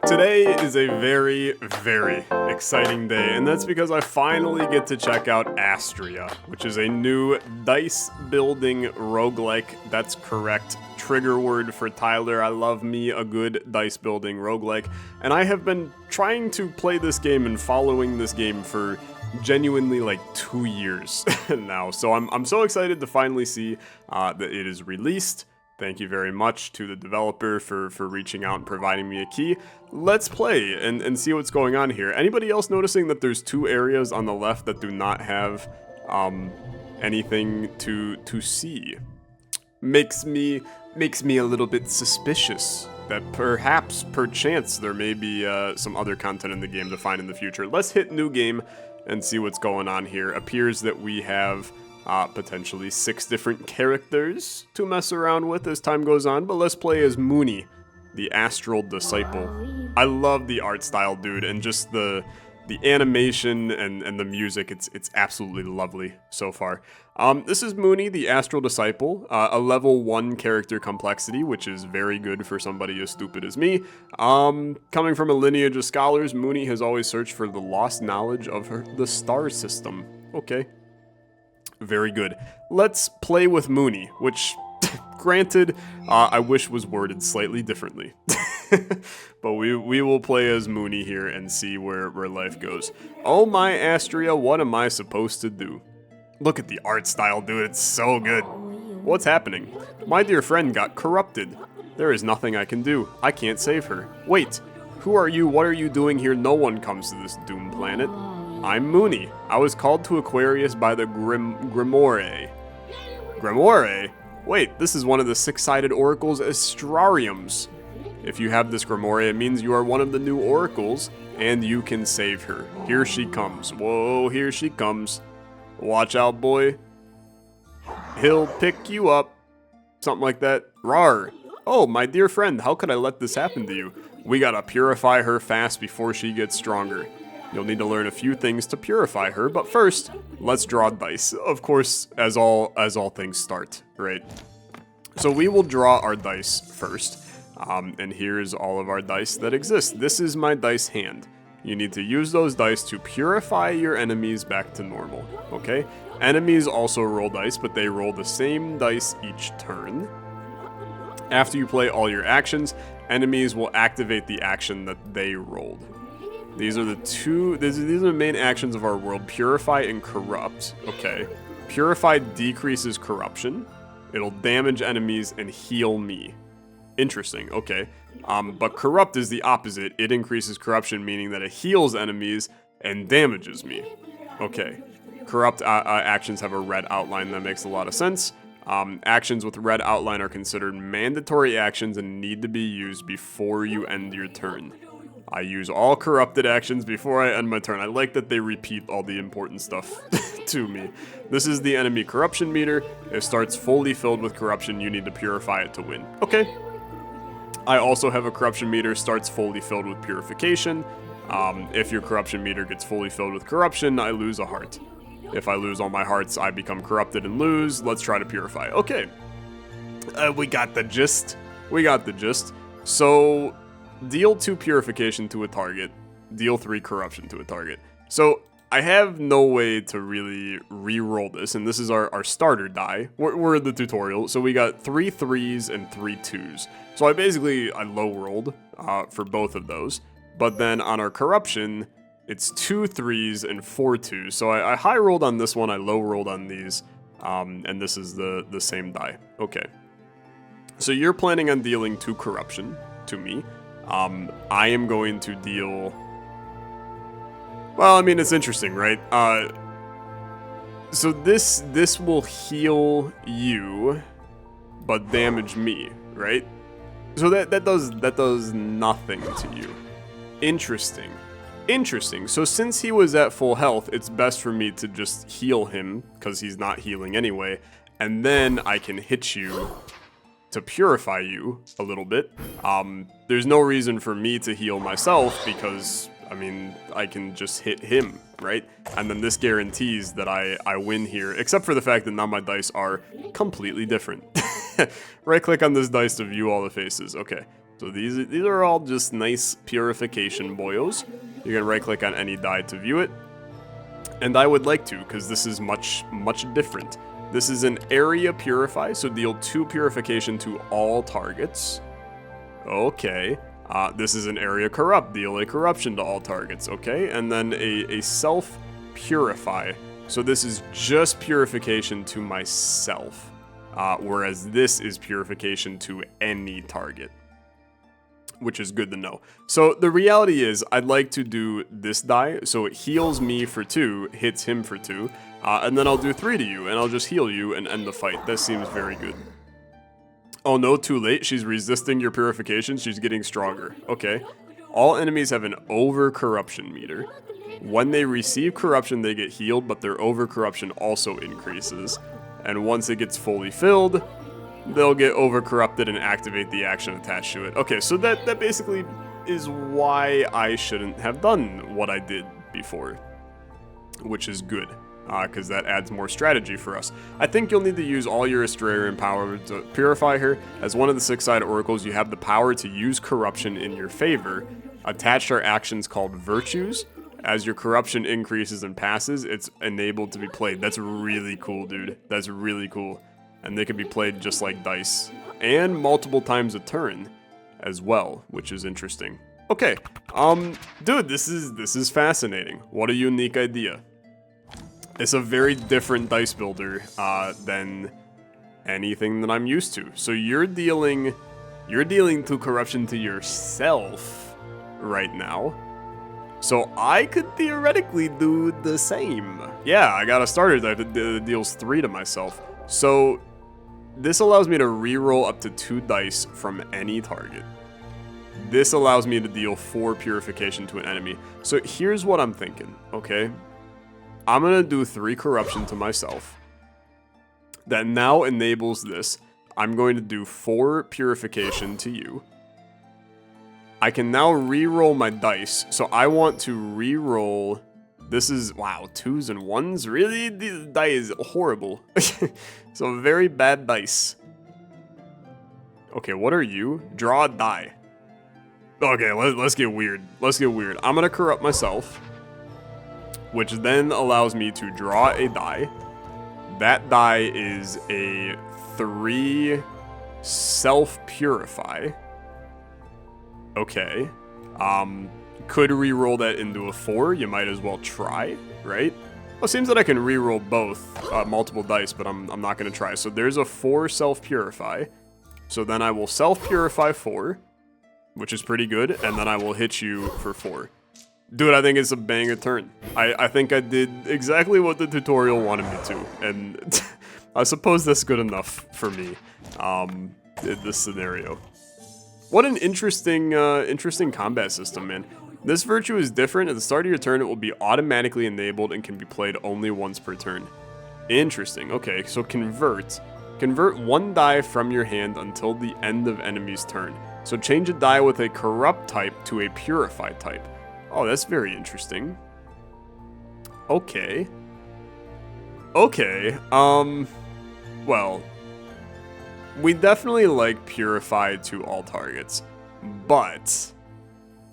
Today is a very, very exciting day, and that's because I finally get to check out Astrea, which is a new dice-building roguelike. That's correct. Trigger word for Tyler. I love me a good dice-building roguelike, and I have been trying to play this game and following this game for genuinely like 2 years now, so I'm so excited to finally see that it is released. Thank you very much to the developer for reaching out and providing me a key. Let's play and see what's going on here. Anybody else noticing that there's 2 areas on the left that do not have anything to see? Makes me a little bit suspicious that perchance, there may be some other content in the game to find in the future. Let's hit new game and see what's going on here. Appears that we have potentially 6 different characters to mess around with as time goes on, but let's play as Mooney, the Astral Disciple. I love the art style, dude, and just the animation and the music. It's absolutely lovely so far. This is Mooney, the Astral Disciple, a level 1 character complexity, which is very good for somebody as stupid as me. Coming from a lineage of scholars, Mooney has always searched for the lost knowledge of the star system. Okay. Very good. Let's play with Mooney, which, granted, I wish was worded slightly differently. But we will play as Mooney here and see where life goes. Oh my Astrea, what am I supposed to do? Look at the art style, dude, it's so good. What's happening? My dear friend got corrupted. There is nothing I can do. I can't save her. Wait, who are you? What are you doing here? No one comes to this doomed planet. I'm Mooney. I was called to Aquarius by the Grimoire. Grimoire? Wait, this is one of the 6-sided oracles Astrariums. If you have this Grimoire, it means you are one of the new oracles, and you can save her. Here she comes. Whoa, here she comes. Watch out, boy. He'll pick you up. Something like that. Rawr. Oh, my dear friend, how could I let this happen to you? We gotta purify her fast before she gets stronger. You'll need to learn a few things to purify her, but first, let's draw dice. Of course, as all things start, right? So we will draw our dice first, and here's all of our dice that exist. This is my dice hand. You need to use those dice to purify your enemies back to normal, okay? Enemies also roll dice, but they roll the same dice each turn. After you play all your actions, enemies will activate the action that they rolled. These are the main actions of our world: Purify and Corrupt. Okay. Purify decreases corruption. It'll damage enemies and heal me. Interesting, okay. But Corrupt is the opposite. It increases corruption, meaning that it heals enemies and damages me. Okay. Corrupt actions have a red outline. That makes a lot of sense. Actions with red outline are considered mandatory actions and need to be used before you end your turn. I use all corrupted actions before I end my turn. I like that they repeat all the important stuff to me. This is the enemy corruption meter. It starts fully filled with corruption. You need to purify it to win. Okay. I also have a corruption meter. Starts fully filled with purification. If your corruption meter gets fully filled with corruption, I lose a heart. If I lose all my hearts, I become corrupted and lose. Let's try to purify. Okay. We got the gist. So, deal 2 purification to a target, deal 3 corruption to a target. So I have no way to really re-roll this, and this is our starter die. We're in the tutorial, so we got 3 3s and 3 2s. So I low rolled for both of those, but then on our corruption, it's 2 3s and 4 2s. So I high rolled on this one, I low rolled on these, and this is the same die. Okay. So you're planning on dealing 2 corruption to me. I am going to deal... Well, I mean, it's interesting, right? So this will heal you, but damage me, right? So that does nothing to you. Interesting. So since he was at full health, it's best for me to just heal him, because he's not healing anyway, and then I can hit you to purify you a little bit. There's no reason for me to heal myself because, I mean, I can just hit him, right? And then this guarantees that I win here, except for the fact that now my dice are completely different. Right click on this dice to view all the faces. Okay. So these are all just nice purification boyos. You can right click on any die to view it. And I would like to, because this is much different. This is an area purify, so deal 2 purification to all targets. Okay. This is an area corrupt, deal a corruption to all targets. Okay, and then a self purify. So this is just purification to myself, whereas this is purification to any target, which is good to know. So the reality is I'd like to do this die, so it heals me for 2, hits him for 2, and then I'll do 3 to you, and I'll just heal you and end the fight. That seems very good. Oh no, too late. She's resisting your purification. She's getting stronger. Okay. All enemies have an over-corruption meter. When they receive corruption, they get healed, but their over-corruption also increases. And once it gets fully filled, they'll get over-corrupted and activate the action attached to it. Okay, so that basically is why I shouldn't have done what I did before, which is good. Because that adds more strategy for us. I think you'll need to use all your Astrea power to purify her. As one of the 6-sided oracles, you have the power to use corruption in your favor. Attached are actions called virtues. As your corruption increases and passes, it's enabled to be played. That's really cool, dude. That's really cool. And they can be played just like dice. And multiple times a turn as well, which is interesting. Okay, dude, this is fascinating. What a unique idea. It's a very different dice builder than anything that I'm used to. So you're dealing to corruption to yourself right now. So I could theoretically do the same. Yeah, I got a starter die that deals 3 to myself. So this allows me to reroll up to 2 dice from any target. This allows me to deal 4 purification to an enemy. So here's what I'm thinking, okay? I'm going to do 3 corruption to myself. That now enables this. I'm going to do 4 purification to you. I can now re-roll my dice. So I want to re-roll. This is, wow, 2s and 1s? Really? This die is horrible. So very bad dice. Okay, what are you? Draw a die. Okay, let's get weird. Let's get weird. I'm going to corrupt myself, which then allows me to draw a die. That die is a 3 self-purify. Okay. Could re-roll that into a 4. You might as well try, right? Well, it seems that I can re-roll both multiple dice, but I'm not going to try. So there's a 4 self-purify. So then I will self-purify 4, which is pretty good, and then I will hit you for 4. Dude, I think it's a banger turn. I think I did exactly what the tutorial wanted me to, and I suppose that's good enough for me in this scenario. What an interesting combat system, man. This virtue is different. At the start of your turn, it will be automatically enabled and can be played only once per turn. Interesting. Okay, so convert. Convert 1 die from your hand until the end of enemy's turn. So change a die with a corrupt type to a purify type. Oh, that's very interesting. Okay. Okay, well, we definitely like purify to all targets, but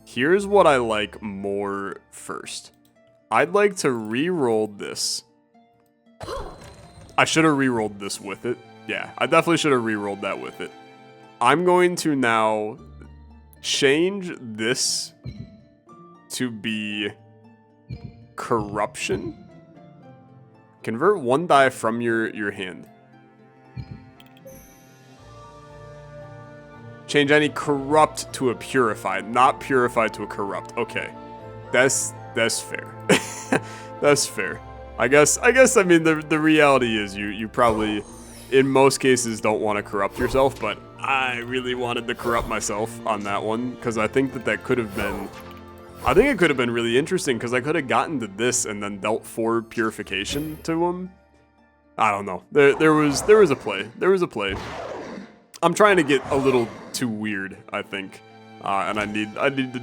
here's what I like more first. I'd like to re-roll this. I should have re-rolled this with it. Yeah, I definitely should have re-rolled that with it. I'm going to now change this to be corruption. Convert 1 die from your hand. Change any corrupt to a purified, not purified to a corrupt. Okay, that's fair. That's fair. I guess I mean the reality is you probably in most cases don't want to corrupt yourself, but I really wanted to corrupt myself on that one because I think that could have been. I think it could have been really interesting because I could have gotten to this and then dealt 4 purification to him. I don't know. There was a play. There was a play. I'm trying to get a little too weird, I think, and I need to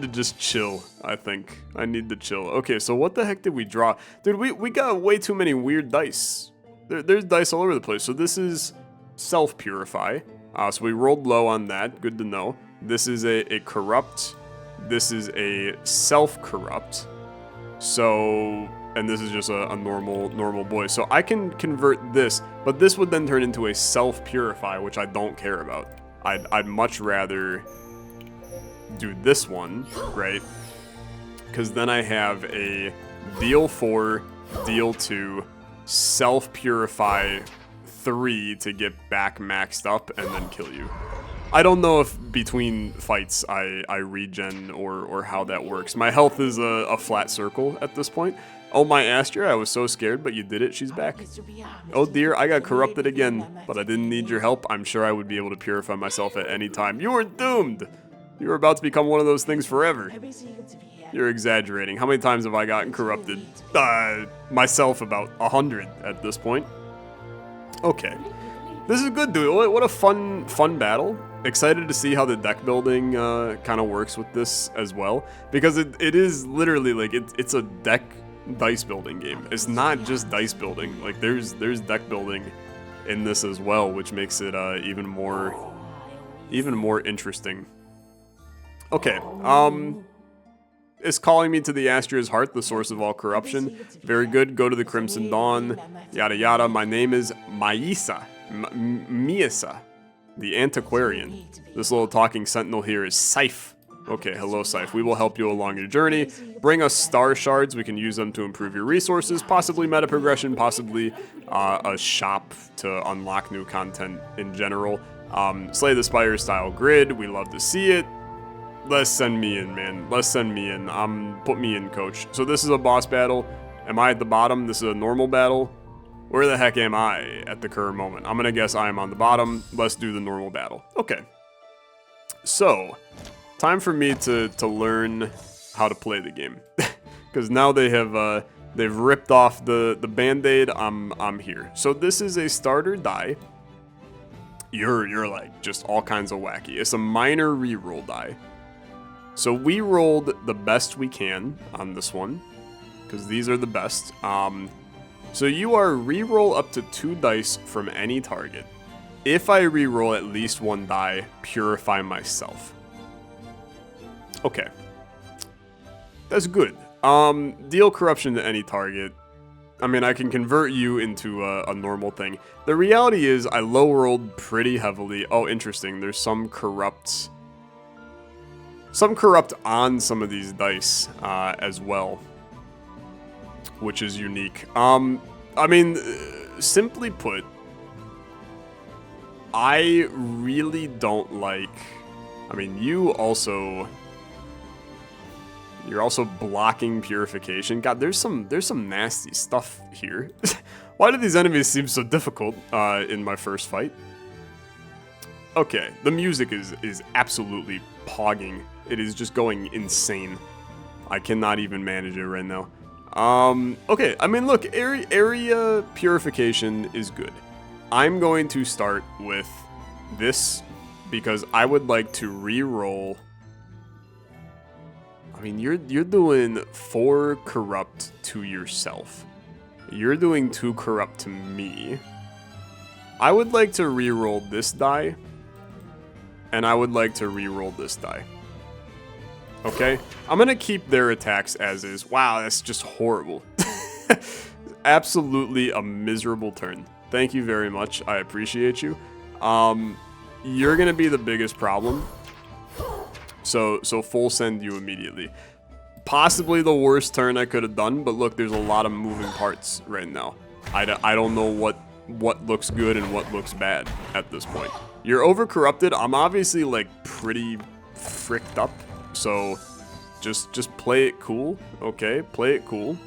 just chill. I think I need to chill. Okay, so what the heck did we draw, dude? We got way too many weird dice. There's dice all over the place. So this is self-purify. So we rolled low on that. Good to know. This is a corrupt. This is a self-corrupt. So, and this is just a normal boy. So I can convert this, but this would then turn into a self-purify, which I don't care about. I'd much rather do this one, right? Because then I have a deal 4, deal 2, self-purify 3 to get back maxed up and then kill you. I don't know if between fights I regen or how that works. My health is a flat circle at this point. Oh my Astrea, I was so scared, but you did it. She's back. Oh dear, I got corrupted again, but I didn't need your help. I'm sure I would be able to purify myself at any time. You were doomed. You were about to become one of those things forever. You're exaggerating. How many times have I gotten corrupted? Myself about 100 at this point. Okay. This is good, dude. What a fun battle. Excited to see how the deck building kind of works with this as well. Because it is literally like, it's a deck dice building game. It's not just dice building. Like there's deck building in this as well, which makes it even more interesting. Okay, it's calling me to the Astrea's heart, the source of all corruption. Very good, go to the Crimson Dawn, yada yada. My name is Miasa, the Antiquarian. This little talking sentinel here is Scythe. Okay, hello Scythe. We will help you along your journey. Bring us star shards. We can use them to improve your resources, possibly meta progression, possibly a shop to unlock new content in general. Slay the Spire style grid. We love to see it. Let's send me in, man. Let's send me in. Put me in, coach. So this is a boss battle. Am I at the bottom? This is a normal battle. Where the heck am I at the current moment? I'm gonna guess I am on the bottom. Let's do the normal battle. Okay. So, time for me to learn how to play the game. Because now they have they've ripped off the band-aid. I'm here. So this is a starter die. You're like just all kinds of wacky. It's a minor reroll die. So we rolled the best we can on this one, because these are the best. So you are reroll up to 2 dice from any target. If I reroll at least 1 die, purify myself. Okay. That's good. Deal corruption to any target. I mean, I can convert you into a normal thing. The reality is I low rolled pretty heavily. Oh, interesting. There's some corrupt on some of these dice as well, which is unique. I mean, simply put, I really don't like. I mean, you're also blocking purification. God, there's some nasty stuff here. Why do these enemies seem so difficult in my first fight? Okay, the music is absolutely pogging. It is just going insane. I cannot even manage it right now. Okay, I mean, look, area purification is good. I'm going to start with this because I would like to re-roll. I mean, you're doing 4 corrupt to yourself. You're doing 2 corrupt to me. I would like to re-roll this die, and I would like to re-roll this die. Okay, I'm gonna keep their attacks as is. Wow, that's just horrible. Absolutely a miserable turn. Thank you very much. I appreciate you. You're gonna be the biggest problem. So full send you immediately. Possibly the worst turn I could have done, but look, there's a lot of moving parts right now. I don't know what looks good and what looks bad at this point. You're over corrupted. I'm obviously like pretty fricked up. So, just play it cool, okay? Play it cool.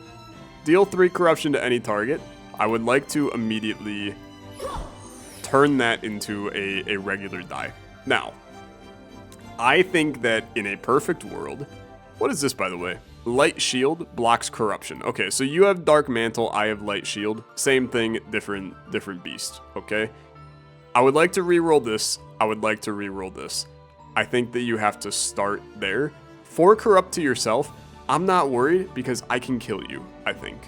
Deal 3 corruption to any target. I would like to immediately turn that into a regular die. Now, I think that in a perfect world... What is this, by the way? Light Shield blocks corruption. Okay, so you have Dark Mantle, I have Light Shield. Same thing, different beast, okay? I would like to reroll this. I would like to reroll this. I think that you have to start there. 4 corrupt to yourself, I'm not worried because I can kill you, I think.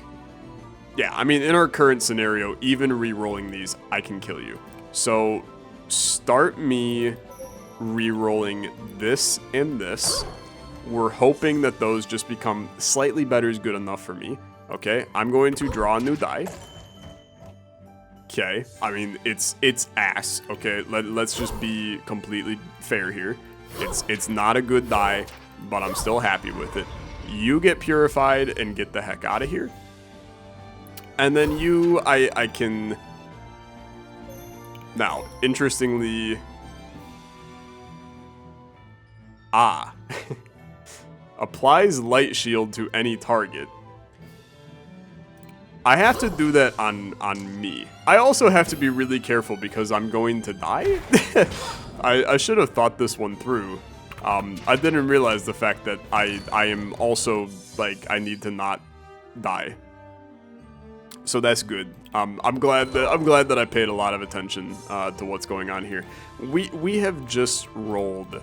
Yeah, I mean, in our current scenario, even re-rolling these, I can kill you. So start me re-rolling this and this. We're hoping that those just become slightly better is good enough for me. Okay, I'm going to draw a new die. Okay, I mean, it's ass. Okay, let's just be completely fair here. It's not a good die, but I'm still happy with it. You get purified and get the heck out of here. And then you, I can... Now, interestingly... Applies light shield to any target. I have to do that on me. I also have to be really careful because I'm going to die. I should have thought this one through. I didn't realize the fact that I am also, like, I need to not die. So that's good. I'm glad that I paid a lot of attention to what's going on here. We have just rolled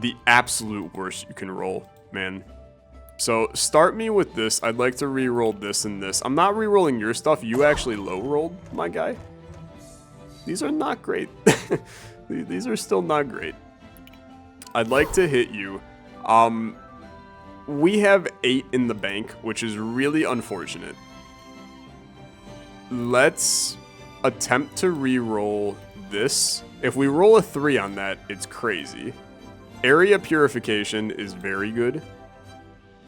the absolute worst you can roll, man. So start me with this. I'd like to re-roll this and this. I'm not re-rolling your stuff. You actually low-rolled, my guy. These are not great. These are still not great. I'd like to hit you. We have 8 in the bank, which is really unfortunate. Let's attempt to re-roll this. If we roll a 3 on that, it's crazy. Area Purification is very good.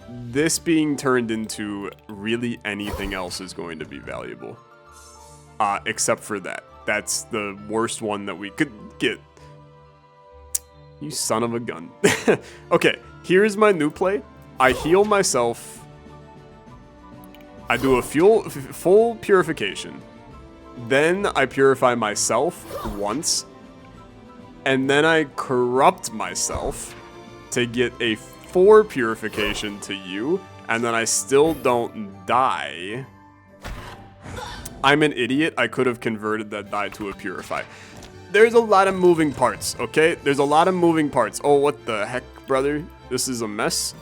This being turned into really anything else is going to be valuable. Except for that. That's the worst one that we could get. You son of a gun. Okay, here's my new play. I heal myself. I do a full purification. Then I purify myself once. And then I corrupt myself to get a 4 purification to you, and then I still don't die. I'm an idiot. I could have converted that die to a purify. There's a lot of moving parts, okay? There's a lot of moving parts. Oh, what the heck, brother? This is a mess.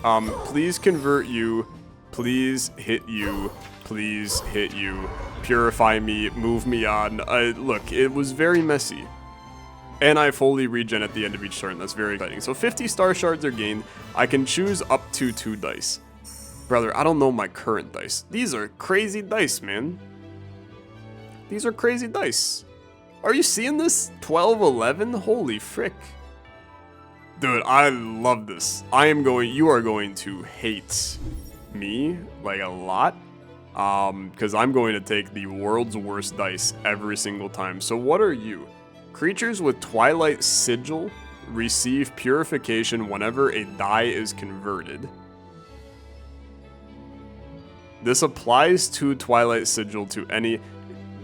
Please convert you. Please hit you. Please hit you. Purify me. Move me on. Look, it was very messy. And I fully regen at the end of each turn. That's very exciting. So 50 star shards are gained. I can choose up to 2 dice. Brother, I don't know my current dice. These are crazy dice, man. These are crazy dice. Are you seeing this? 12, 11? Holy frick. Dude, I love this. You are going to hate me, like, a lot. Because I'm going to take the world's worst dice every single time. So what are you? Creatures with Twilight Sigil receive purification whenever a die is converted. This applies to Twilight Sigil to any...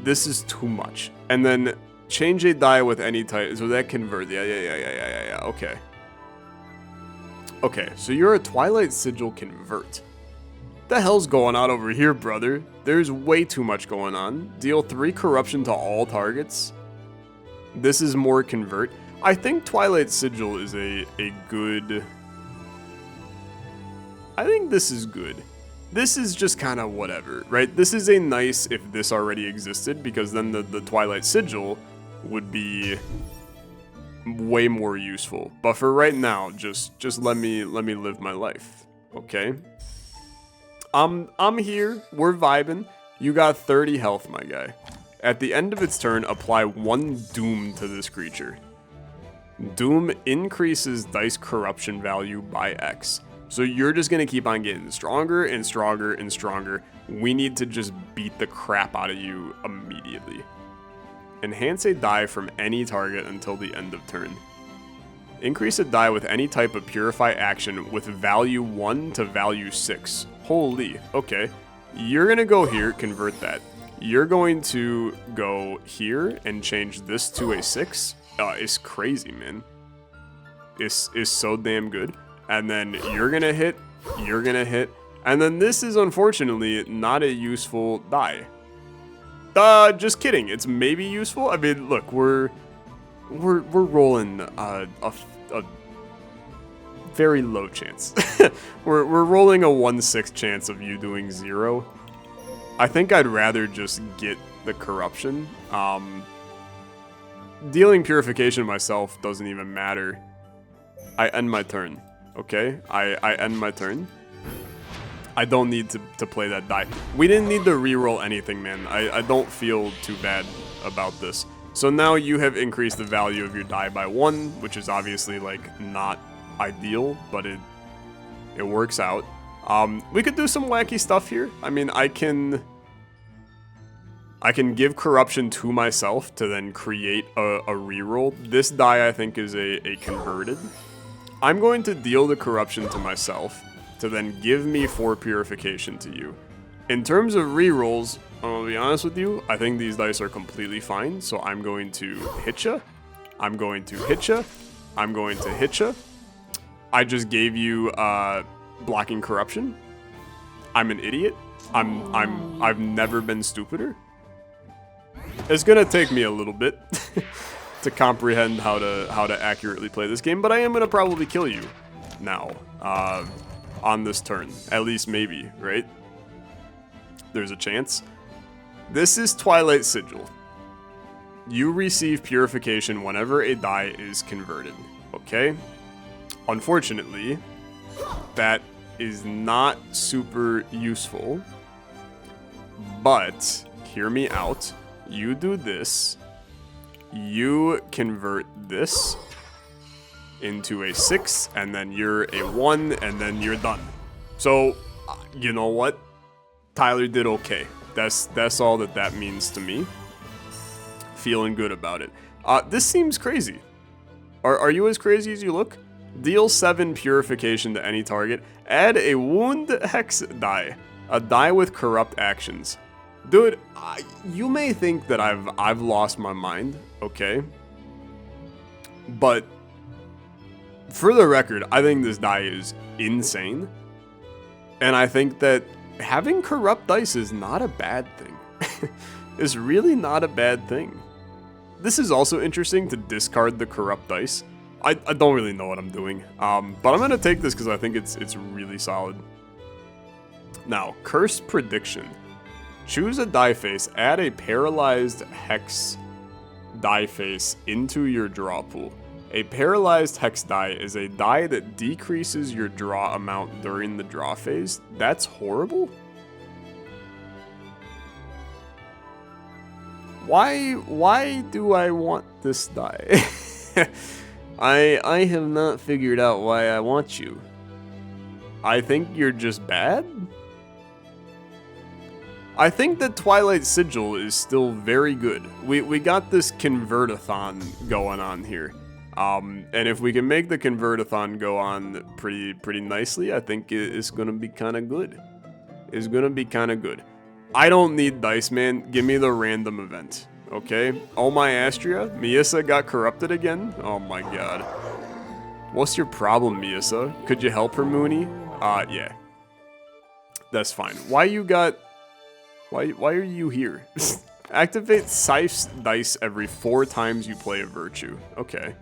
This is too much. And then change a die with any type... So that convert... Yeah. Okay. Okay, so you're a Twilight Sigil convert. What the hell's going on over here, brother? There's way too much going on. Deal 3 corruption to all targets. This is more convert. I think Twilight Sigil is a good... I think this is good. This is just kind of whatever, right? This is a nice if this already existed, because then the Twilight Sigil would be way more useful. But for right now, just let me live my life, okay? I'm here. We're vibing. You got 30 health, my guy. At the end of its turn, apply 1 Doom to this creature. Doom increases dice corruption value by X. So you're just going to keep on getting stronger and stronger and stronger. We need to just beat the crap out of you immediately. Enhance a die from any target until the end of turn. Increase a die with any type of purify action with value 1 to value 6. Holy, okay. You're going to go here, convert that. You're going to go here and change this to a 6. It's crazy, man. It's so damn good. And then you're going to hit, and then this is unfortunately not a useful die. Just kidding. It's maybe useful. I mean, look, we're rolling a very low chance. we're rolling a 1/6 chance of you doing 0. I think I'd rather just get the corruption. dealing purification myself doesn't even matter. I end my turn, okay? I end my turn. I don't need to play that die. We didn't need to reroll anything, man. I don't feel too bad about this. So now you have increased the value of your die by 1, which is obviously, like, not ideal, but it works out. We could do some wacky stuff here. I mean, I can give corruption to myself to then create a reroll. This die, I think, is a converted. I'm going to deal the corruption to myself to then give me 4 purification to you. In terms of rerolls, I'll be honest with you, I think these dice are completely fine. So I'm going to hit ya. I'm going to hit ya. I'm going to hit ya. I just gave you blocking corruption. I'm an idiot. I've never been stupider. It's gonna take me a little bit to comprehend how to accurately play this game, but I am gonna probably kill you now on this turn. At least maybe, right? There's a chance. This is Twilight Sigil. You receive purification whenever a die is converted. Okay? Unfortunately, that is not super useful. But hear me out. You do this. You convert this into a 6, and then you're a 1, and then you're done. So, you know what? Tyler did okay. That's all that means to me. Feeling good about it. This seems crazy. Are you as crazy as you look? Deal 7 purification to any target. Add a wound hex die. A die with corrupt actions. Dude, you may think that I've lost my mind, okay? But for the record, I think this die is insane. And I think that having corrupt dice is not a bad thing. It's really not a bad thing. This is also interesting to discard the corrupt dice. I don't really know what I'm doing, but I'm going to take this because I think it's really solid. Now, Curse Prediction. Choose a die face, add a paralyzed hex die face into your draw pool. A paralyzed hex die is a die that decreases your draw amount during the draw phase. That's horrible. Why do I want this die? I have not figured out why I want you. I think you're just bad? I think that Twilight Sigil is still very good. We got this convertathon going on here. And if we can make the convertathon go on pretty nicely, I think it's gonna be kinda good. It's gonna be kinda good. I don't need dice, man. Give me the random event. Okay? Oh my Astrea, Miasa got corrupted again? Oh my god. What's your problem, Miasa? Could you help her, Mooney? Yeah. That's fine. Why are you here? Activate Sife's dice every 4 times you play a virtue. Okay.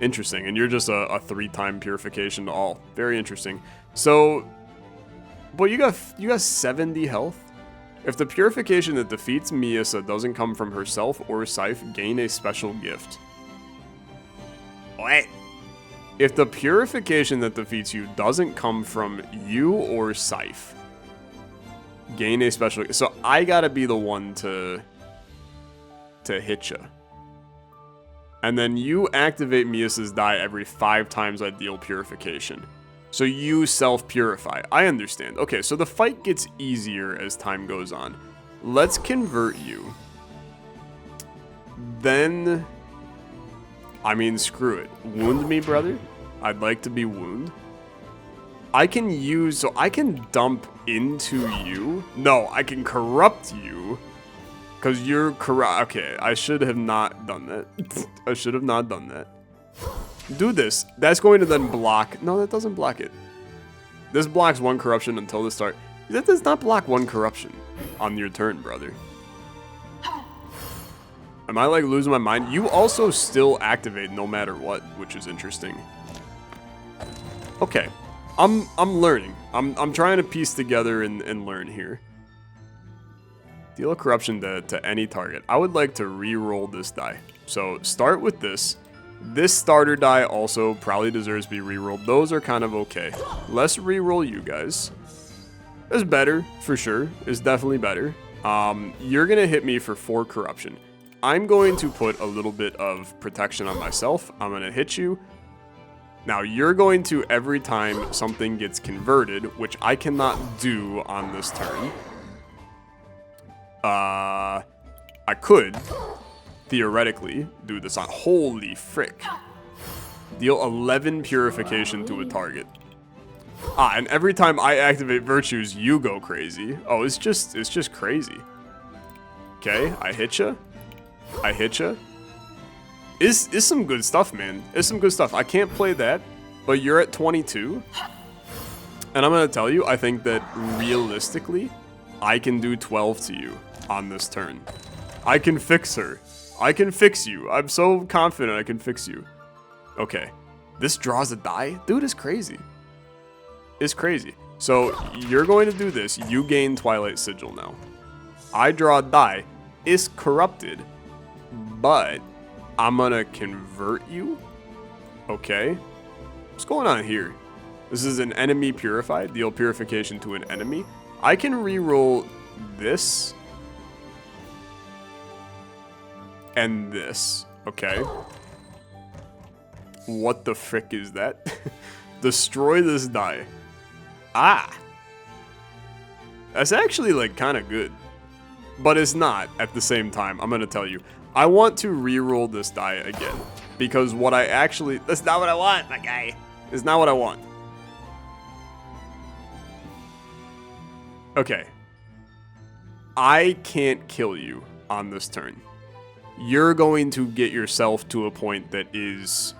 Interesting. And you're just a 3-time purification to all. Very interesting. So, but you got 70 health? If the purification that defeats Miasa doesn't come from herself or Scythe, gain a special gift. What? If the purification that defeats you doesn't come from you or Scythe, gain a special... So I gotta be the one to hit ya. And then you activate Miasa's die every 5 times I deal purification. So you self-purify. I understand. Okay, so the fight gets easier as time goes on. Let's convert you. Then... I mean, screw it. Wound me, brother. I'd like to be wound. I can use... So I can dump into you. No, I can corrupt you. Because you're corrupt. Okay, I should have not done that. I should have not done that. Do this. That's going to then block... No, that doesn't block it. This blocks 1 corruption until the start. That does not block 1 corruption on your turn, brother. Am I, like, losing my mind? You also still activate no matter what, which is interesting. Okay. I'm learning. I'm trying to piece together and learn here. Deal a corruption to any target. I would like to re-roll this die. So start with this. This starter die also probably deserves to be re-rolled. Those are kind of okay. Let's re-roll you guys. It's better, for sure. It's definitely better. You're going to hit me for 4 corruption. I'm going to put a little bit of protection on myself. I'm going to hit you. Now, you're going to, every time something gets converted, which I cannot do on this turn. I could, theoretically, do this on... Holy frick. Deal 11 purification to a target. And every time I activate virtues, you go crazy. Oh, it's just crazy. Okay, I hit ya. I hit ya. Is some good stuff, man. It's some good stuff. I can't play that, but you're at 22. And I'm going to tell you, I think that realistically, I can do 12 to you on this turn. I can fix her. I can fix you. I'm so confident I can fix you. Okay. This draws a die? Dude, it's crazy. It's crazy. So, you're going to do this. You gain Twilight Sigil now. I draw a die. It's corrupted. But I'm gonna convert you. Okay. What's going on here? This is an enemy purified. Deal purification to an enemy. I can re-roll this. And this. Okay. What the frick is that? Destroy this die. Ah. That's actually like kind of good. But it's not at the same time. I'm going to tell you. I want to re-roll this die again. Because what I actually... That's not what I want, my guy. It's not what I want. Okay. I can't kill you on this turn. You're going to get yourself to a point that is...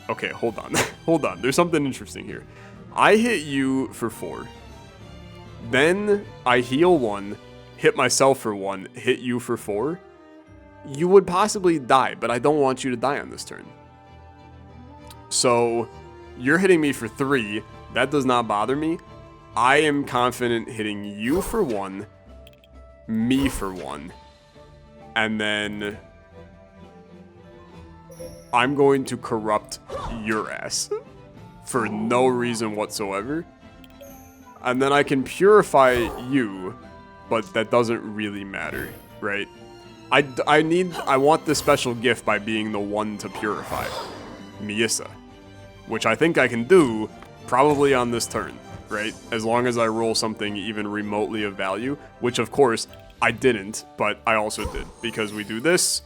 Okay, hold on. Hold on. There's something interesting here. I hit you for 4. Then I heal 1, hit myself for 1, hit you for 4. You would possibly die, but I don't want you to die on this turn. So, you're hitting me for 3. That does not bother me. I am confident hitting you for 1, me for 1, and then I'm going to corrupt your ass for no reason whatsoever. And then I can purify you, but that doesn't really matter, right? I want this special gift by being the one to purify Miisa, which I think I can do probably on this turn, right? As long as I roll something even remotely of value, which of course I didn't, but I also did, because we do this,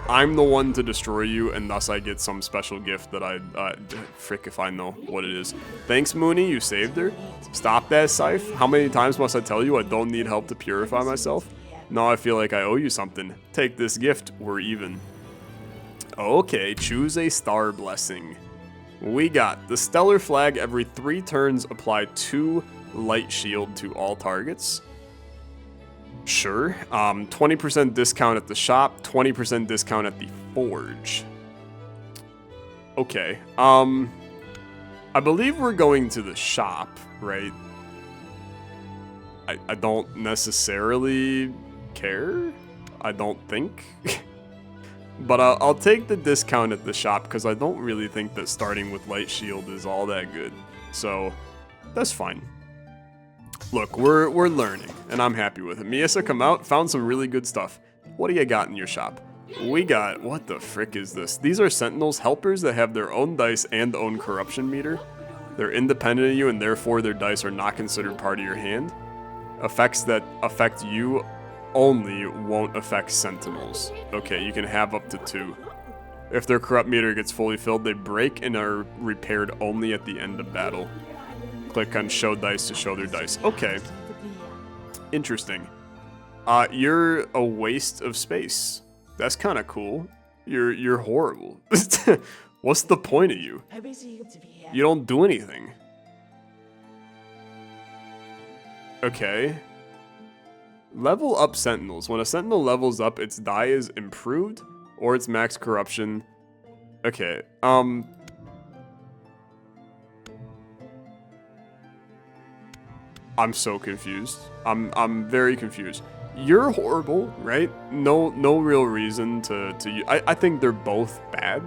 I'm the one to destroy you, and thus I get some special gift that frick if I know what it is. Thanks, Mooney, you saved her. Stop that, Scythe. How many times must I tell you I don't need help to purify myself? Now I feel like I owe you something. Take this gift, we're even. Okay, choose a star blessing. We got the Stellar Flag. Every 3 turns, apply 2 light shield to all targets. Sure. 20% discount at the shop, 20% discount at the forge. Okay. I believe we're going to the shop, right? I don't necessarily care. I don't think. But I'll take the discount at the shop because I don't really think that starting with light shield is all that good. So that's fine. Look, we're learning, and I'm happy with it. Miisa come out, found some really good stuff. What do you got in your shop? We got, what the frick is this? These are Sentinels, helpers that have their own dice and own corruption meter. They're independent of you, and therefore their dice are not considered part of your hand. Effects that affect you only won't affect Sentinels. Okay, you can have up to 2. If their corrupt meter gets fully filled, they break and are repaired only at the end of battle. Click on show dice to show their dice. Okay. Interesting. You're a waste of space. That's kind of cool. You're horrible. What's the point of you? You don't do anything. Okay. Level up Sentinels. When a Sentinel levels up, its die is improved or its max corruption. Okay. I'm so confused. I'm very confused. You're horrible, right? No real reason to I think they're both bad.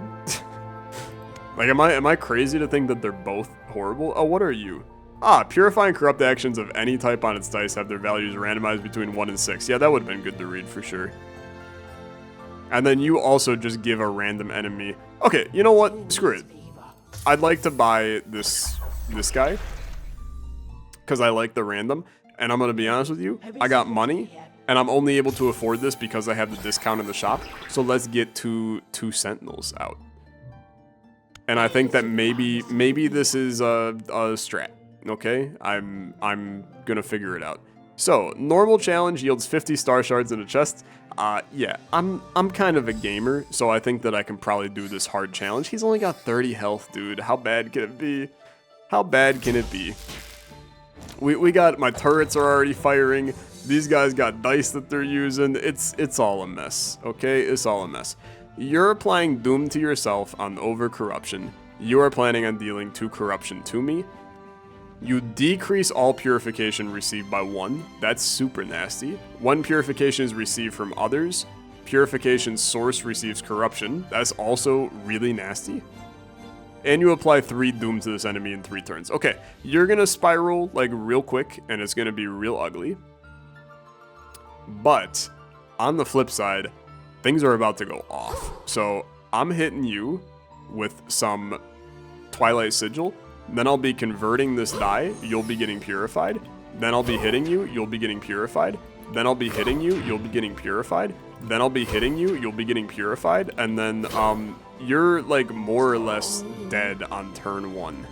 Like, am I crazy to think that they're both horrible? Oh, what are you? Ah, purify and corrupt actions of any type on its dice have their values randomized between 1 and 6. Yeah, that would have been good to read for sure. And then you also just give a random enemy. Okay, you know what? Screw it. I'd like to buy this guy because I like the random. And I'm gonna be honest with you, I got money, and I'm only able to afford this because I have the discount in the shop. So let's get two Sentinels out. And I think that maybe this is a strat. Okay, I'm gonna figure it out. So normal challenge yields 50 star shards in a chest. Yeah, I'm kind of a gamer, so I think that I can probably do this hard challenge. He's only got 30 health, dude. How bad can it be? How bad can it be? We got, my turrets are already firing. These guys got dice that they're using. It's all a mess. Okay, it's all a mess. You're applying doom to yourself on over corruption. You are planning on dealing 2 corruption to me. You decrease all purification received by 1. That's super nasty. 1 purification is received from others. Purification source receives corruption. That's also really nasty. And you apply 3 doom to this enemy in 3 turns. Okay, you're gonna spiral like real quick, and it's gonna be real ugly. But on the flip side, things are about to go off. So I'm hitting you with some Twilight Sigil. Then I'll be converting this die, you'll be getting purified. Then I'll be hitting you, you'll be getting purified. Then I'll be hitting you, you'll be getting purified. Then I'll be hitting you, you'll be getting purified. And then you're like more or less dead on turn 1.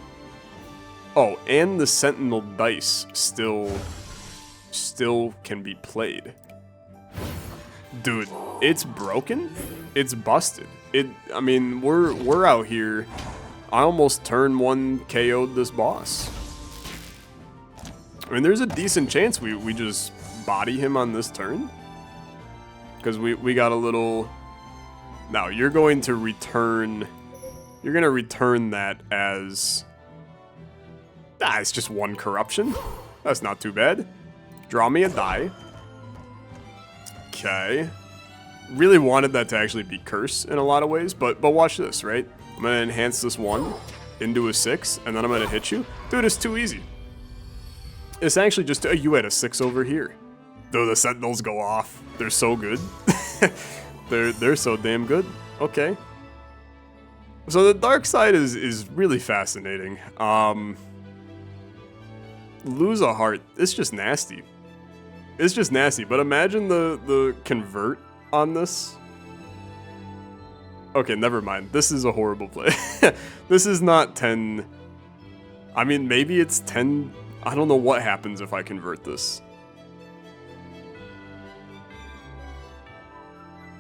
Oh, and the Sentinel dice still can be played. Dude, it's broken? It's busted. I mean, we're out here. I almost turn 1 KO'd this boss. I mean, there's a decent chance we just body him on this turn. Because we got a little... Now, you're going to return... You're going to return that as... it's just 1 corruption. That's not too bad. Draw me a die. Okay. Really wanted that to actually be curse in a lot of ways, but watch this, right? I'm gonna enhance this 1 into a 6, and then I'm gonna hit you. Dude, it's too easy. It's actually just, you had a 6 over here. Though the Sentinels go off. They're so good. they're so damn good. Okay. So the dark side is really fascinating. Lose a heart. It's just nasty. It's just nasty, but imagine the convert on this. Okay, never mind. This is a horrible play. This is not 10. I mean, maybe it's 10. I don't know what happens if I convert this.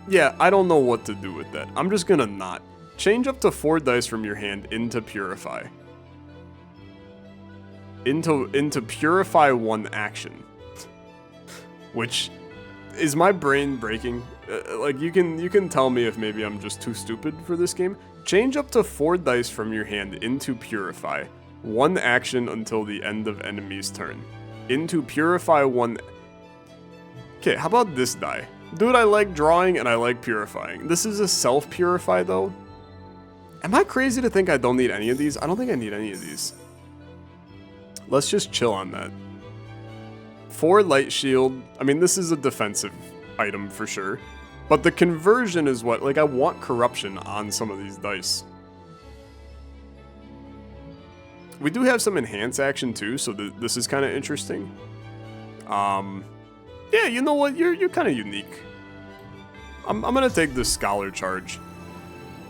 Yeah, I don't know what to do with that. I'm just gonna not. Change up to 4 dice from your hand into Purify. Into Purify 1 action. Which, is my brain breaking? Like, you can tell me if maybe I'm just too stupid for this game. Change up to 4 dice from your hand into Purify. 1 action until the end of enemy's turn. Into Purify 1... Okay, how about this die? Dude, I like drawing and I like purifying. This is a self-purify though. Am I crazy to think I don't need any of these? I don't think I need any of these. Let's just chill on that. 4 light shield. I mean, this is a defensive item for sure. But the conversion is what, like, I want corruption on some of these dice. We do have some enhance action too, so this is kind of interesting. Yeah, you know what? You're kind of unique. I'm gonna take this scholar charge.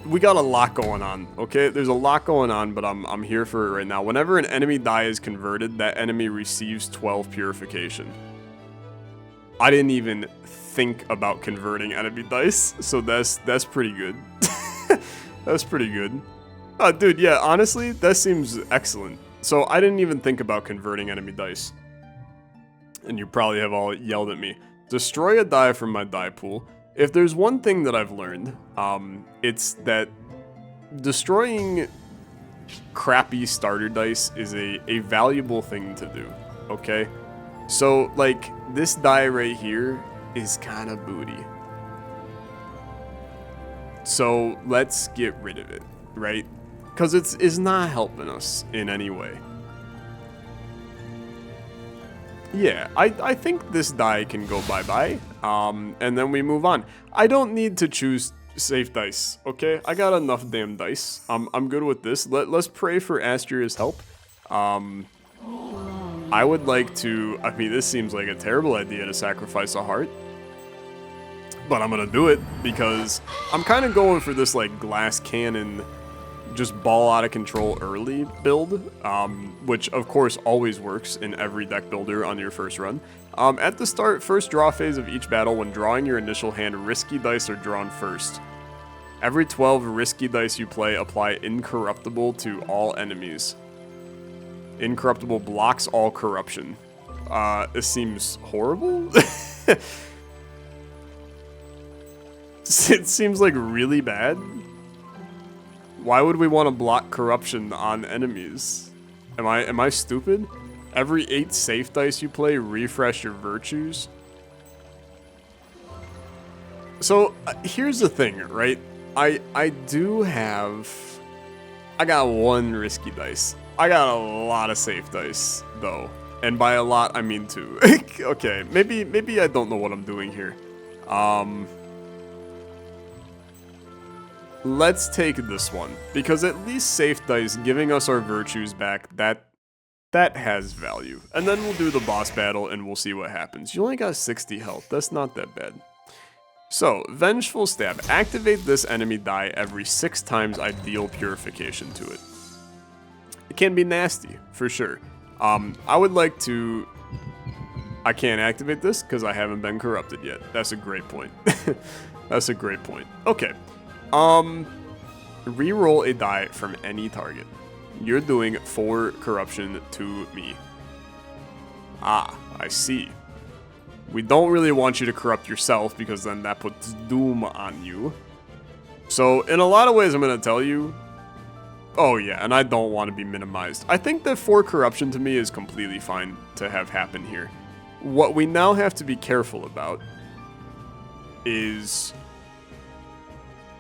We got a lot going on, okay? There's a lot going on, but I'm here for it right now. Whenever an enemy die is converted, that enemy receives 12 purification. I didn't even think about converting enemy dice, so that's pretty good. That's pretty good. Dude, yeah, honestly, that seems excellent. So I didn't even think about converting enemy dice. And you probably have all yelled at me. Destroy a die from my die pool. If there's one thing that I've learned, it's that destroying crappy starter dice is a valuable thing to do. okay? So, like, this die right here is kind of booty. So, let's get rid of it, right? Because it's not helping us in any way. Yeah, I think this die can go bye-bye, and then we move on. I don't need to choose safe dice, okay? I got enough damn dice. I'm good with this. Let's pray for Astrea's help. I would like to... I mean, this seems like a terrible idea to sacrifice a heart. But I'm gonna do it, because I'm kind of going for this, like, glass cannon... just ball out of control early build, which of course always works in every deck builder on your first run. At the first draw phase of each battle, when drawing your initial hand, risky dice are drawn first. Every 12 risky dice you play, apply incorruptible to all enemies. Incorruptible blocks all corruption. It seems horrible? It seems like really bad. Why would we want to block corruption on enemies? Am I stupid? Every 8 safe dice you play, refresh your virtues. So here's the thing, right? I got 1 risky dice. I got a lot of safe dice though, and by a lot I mean 2. Okay, maybe I don't know what I'm doing here. Let's take this one, because at least safe dice giving us our virtues back, that has value. And then we'll do the boss battle and we'll see what happens. You only got 60 health, that's not that bad. So, Vengeful Stab. Activate this enemy die every 6 times I deal Purification to it. It can be nasty, for sure. I would like to... I can't activate this because I haven't been corrupted yet. That's a great point. That's a great point. Okay. Reroll a die from any target. You're doing 4 corruption to me. Ah, I see. We don't really want you to corrupt yourself because then that puts doom on you. So, in a lot of ways I'm going to tell you... Oh yeah, and I don't want to be minimized. I think that 4 corruption to me is completely fine to have happen here. What we now have to be careful about is...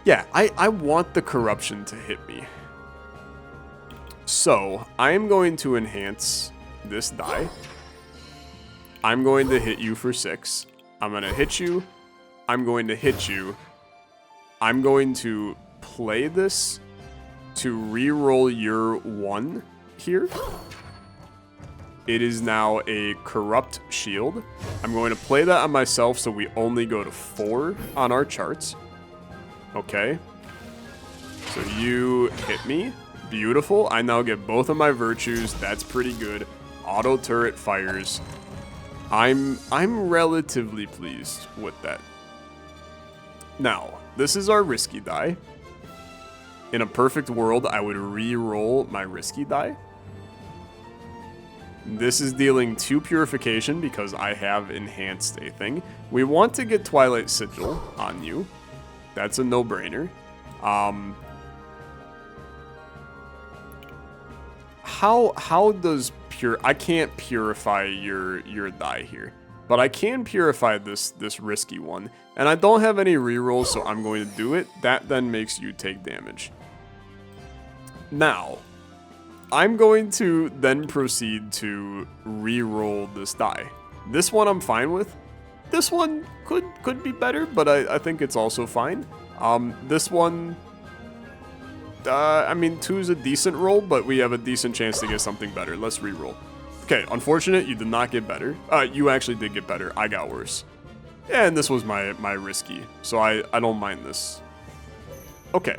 Yeah, I want the corruption to hit me. So, I am going to enhance this die. I'm going to hit you for 6. I'm going to hit you. I'm going to hit you. I'm going to play this to reroll your 1 here. It is now a corrupt shield. I'm going to play that on myself so we only go to 4 on our charts. Okay. So you hit me. Beautiful. I now get both of my virtues. That's pretty good. Auto turret fires. I'm relatively pleased with that. Now, this is our risky die. In a perfect world, I would re-roll my risky die. This is dealing 2 purification because I have enhanced a thing. We want to get Twilight Sigil on you. That's a no-brainer. How does I can't purify your die here, but I can purify this risky one, and I don't have any rerolls, so I'm going to do it. That then makes you take damage. Now, I'm going to then proceed to reroll this die. This one I'm fine with. This one could be better, but I think it's also fine. This one, I mean, 2 is a decent roll, but we have a decent chance to get something better. Let's reroll. Okay, unfortunate, you did not get better. You actually did get better. I got worse. Yeah, and this was my risky, so I don't mind this. Okay.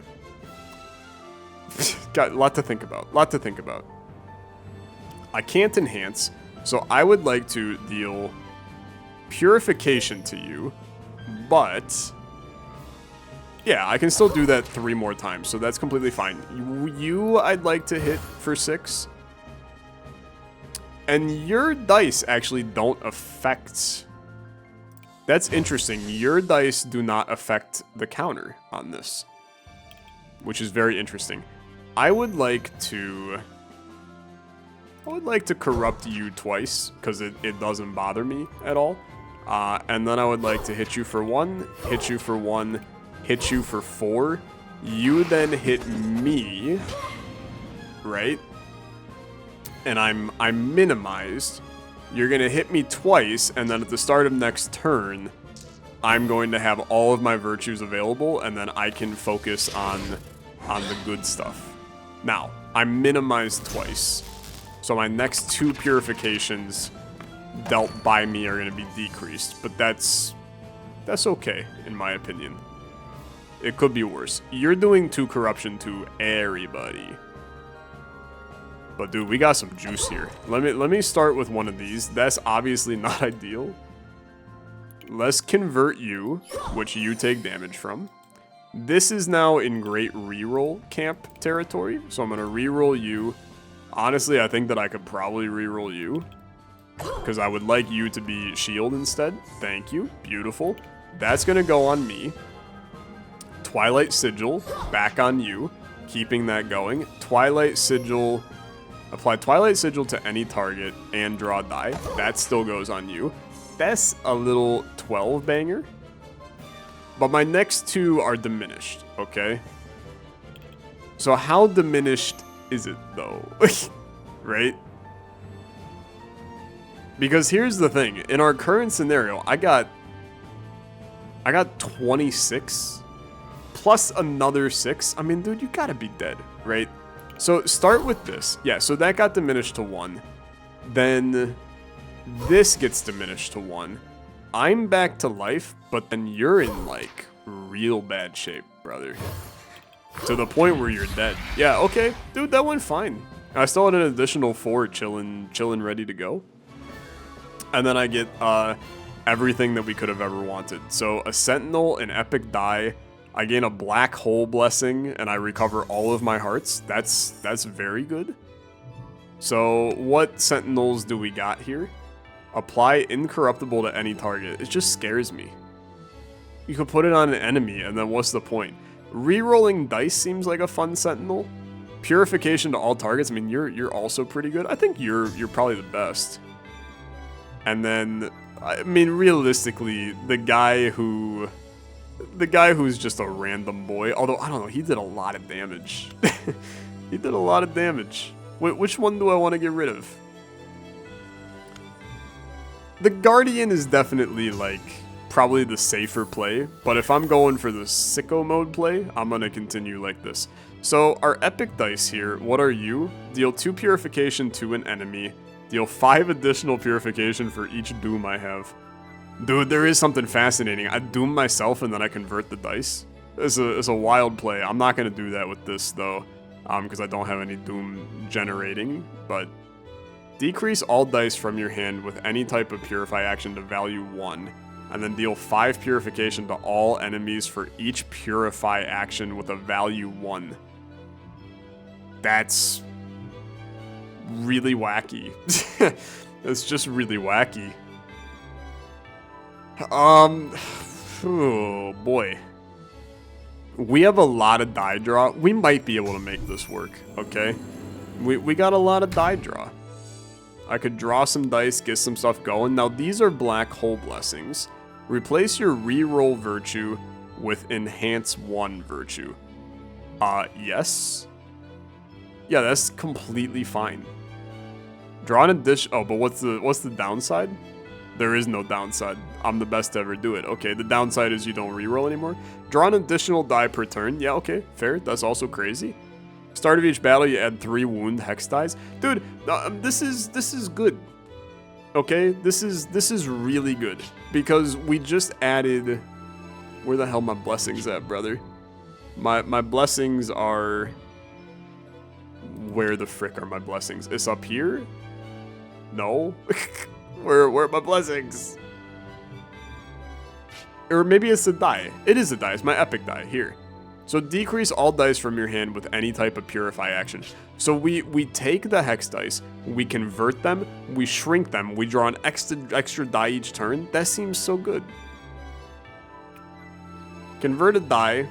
Got a lot to think about. I can't enhance, so I would like to deal Purification to you, but yeah, I can still do that 3 more times, so that's completely fine. You I'd like to hit for 6. And your dice actually don't affect... That's interesting. Your dice do not affect the counter on this, which is very interesting. I would like to I would like to corrupt you twice, because it doesn't bother me at all. And then I would like to hit you for 1, hit you for 1, hit you for 4. You then hit me, right? And I'm minimized. You're gonna hit me twice, and then at the start of next turn, I'm going to have all of my virtues available, and then I can focus on the good stuff. Now, I'm minimized twice, so my next 2 purifications dealt by me are going to be decreased, but that's okay, in my opinion. It could be worse. You're doing 2 corruption to everybody. But dude, we got some juice here. Let me start with one of these. That's obviously not ideal. Let's convert you, which you take damage from. This is now in great reroll camp territory, so I'm going to reroll you. Honestly, I think that I could probably reroll you, because I would like you to be shield instead. Thank you. Beautiful. That's going to go on me. Twilight Sigil, back on you. Keeping that going. Twilight Sigil. Apply Twilight Sigil to any target and draw a die. That still goes on you. That's a little 12 banger. But my next 2 are diminished, okay? So how diminished is it, though? Right? Because here's the thing. In our current scenario, I got 26 plus another 6. I mean, dude, you gotta be dead, right? So start with this. Yeah, so that got diminished to 1. Then this gets diminished to 1. I'm back to life, but then you're in, like, real bad shape, brother. To the point where you're dead. Yeah, okay. Dude, that went fine. I still had an additional 4 chilling ready to go. And then I get everything that we could have ever wanted. So a Sentinel, an epic die, I gain a black hole blessing, and I recover all of my hearts. That's very good. So what Sentinels do we got here? Apply incorruptible to any target. It just scares me. You could put it on an enemy, and then what's the point? Rerolling dice seems like a fun Sentinel. Purification to all targets. I mean, you're also pretty good. I think you're probably the best. And then, I mean, realistically, the guy who's just a random boy. Although I don't know, he did a lot of damage. He did a lot of damage. Which one do I want to get rid of? The Guardian is definitely, like, probably the safer play, but if I'm going for the sicko mode play, I'm going to continue like this. So, our epic dice here, what are you? Deal 2 purification to an enemy, deal 5 additional purification for each doom I have. Dude, there is something fascinating. I doom myself and then I convert the dice. It's a wild play. I'm not going to do that with this, though, because I don't have any doom generating, but decrease all dice from your hand with any type of purify action to value 1, and then deal 5 purification to all enemies for each purify action with a value 1. That's really wacky. It's just really wacky. Oh boy. We have a lot of die draw. We might be able to make this work, okay? We got a lot of die draw. I could draw some dice, get some stuff going. Now, these are black hole blessings. Replace your reroll virtue with enhance 1 virtue. Yes. Yeah, that's completely fine. Draw an addition. Oh, but what's the downside? There is no downside. I'm the best to ever do it. Okay, the downside is you don't reroll anymore. Draw an additional die per turn. Yeah, okay, fair. That's also crazy. Start of each battle, you add 3 wound hex dice. Dude, this is good. Okay, this is really good because we just added. Where the hell my blessings at, brother? My blessings are. Where the frick are my blessings? It's up here? No. Where are my blessings? Or maybe it's a die. It is a die. It's my epic die here. So decrease all dice from your hand with any type of purify action. So we take the hex dice, we convert them, we shrink them, we draw an extra die each turn. That seems so good. Converted die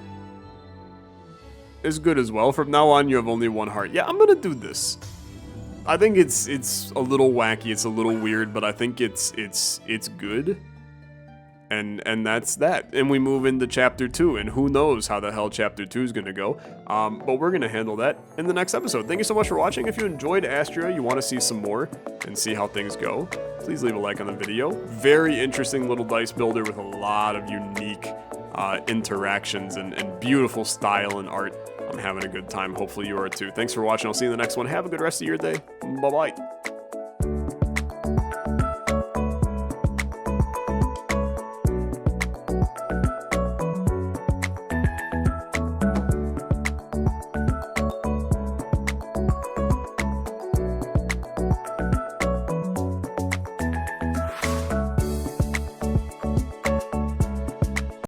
is good as well. From now on, you have only 1 heart. Yeah, I'm gonna do this. I think it's a little wacky, it's a little weird, but I think it's good. And that's that. And we move into chapter 2, and who knows how the hell chapter 2 is going to go. But we're going to handle that in the next episode. Thank you so much for watching. If you enjoyed Astrea, you want to see some more and see how things go, please leave a like on the video. Very interesting little dice builder with a lot of unique interactions and beautiful style and art. I'm having a good time. Hopefully you are too. Thanks for watching. I'll see you in the next one. Have a good rest of your day. Bye-bye.